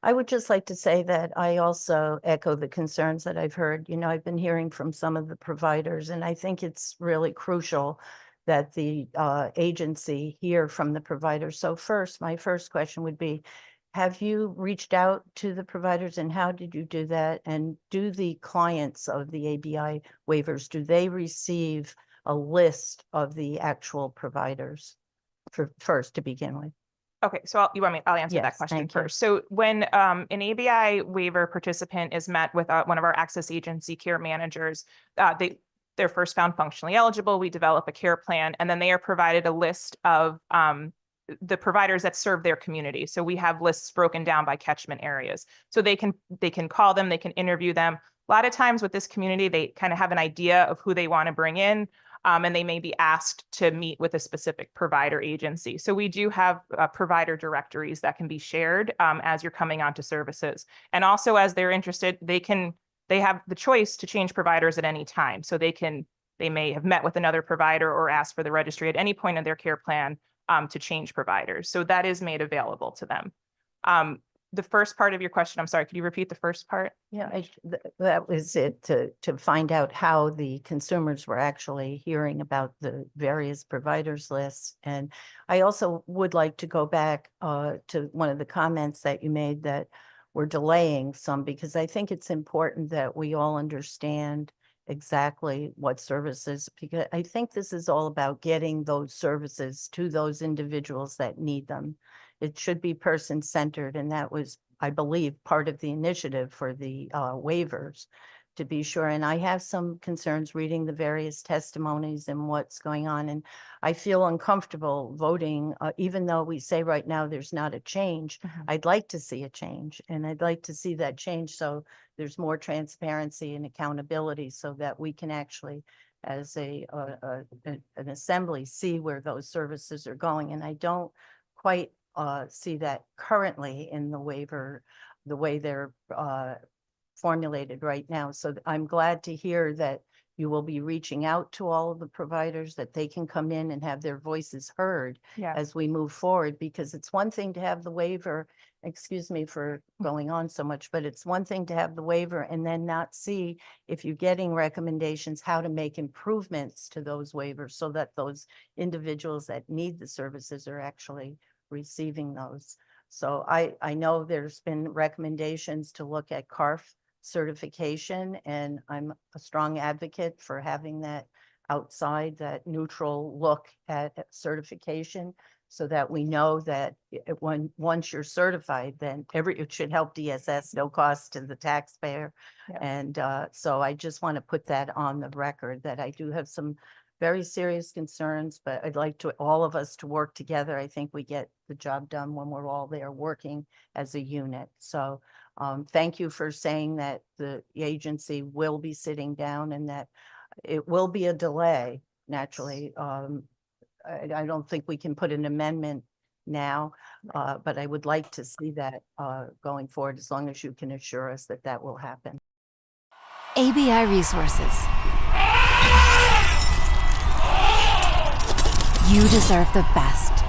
I would just like to say that I also echo the concerns that I've heard. I've been hearing from some of the providers, and I think it's really crucial that the agency hear from the providers. So first, my first question would be, have you reached out to the providers, and how did you do that? And do the clients of the ABI waivers, do they receive a list of the actual providers first to begin with? Okay, so I'll answer that Yes, question thank you. first. So when an ABI waiver participant is met with one of our access agency care managers, they're first found functionally eligible. We develop a care plan, and then they are provided a list of the providers that serve their community. So we have lists broken down by catchment areas. So they can call them, they can interview them. A lot of times with this community, they kind of have an idea of who they want to bring in. And they may be asked to meet with a specific provider agency. So we do have provider directories that can be shared as you're coming onto services. And also as they're interested, they have the choice to change providers at any time. So they may have met with another provider or asked for the registry at any point in their care plan to change providers. So that is made available to them. The first part of your question, I'm sorry, could you repeat the first part? Yeah, that was it, to find out how the consumers were actually hearing about the various providers lists. And I also would like to go back to one of the comments that you made that we're delaying some, because I think it's important that we all understand exactly what services, because I think this is all about getting those services to those individuals that need them. It should be person-centered, and that was, I believe, part of the initiative for the waivers, to be sure. And I have some concerns reading the various testimonies and what's going on, and I feel uncomfortable voting, even though we say right now there's not a change. I'd like to see a change, and I'd like to see that change so there's more transparency and accountability, so that we can actually, as an assembly, see where those services are going. And I don't quite see that currently in the waiver, the way they're formulated right now. So I'm glad to hear that you will be reaching out to all of the providers, that they can come in and have their voices heard as we move forward, because it's one thing to have the waiver, excuse me for going on so much, but it's one thing to have the waiver and then not see, if you're getting recommendations, how to make improvements to those waivers so that those individuals that need the services are actually receiving those. So I know there's been recommendations to look at CARF certification, and I'm a strong advocate for having that outside, that neutral look at certification, so that we know that once you're certified, then it should help DSS, no cost to the taxpayer. And so I just want to put that on the record, that I do have some very serious concerns, but I'd like all of us to work together. I think we get the job done when we're all there working as a unit. So thank you for saying that the agency will be sitting down, and that it will be a delay, naturally. I don't think we can put an amendment now, but I would like to see that going forward, as long as you can assure us that that will happen. ABI Resources. You deserve the best.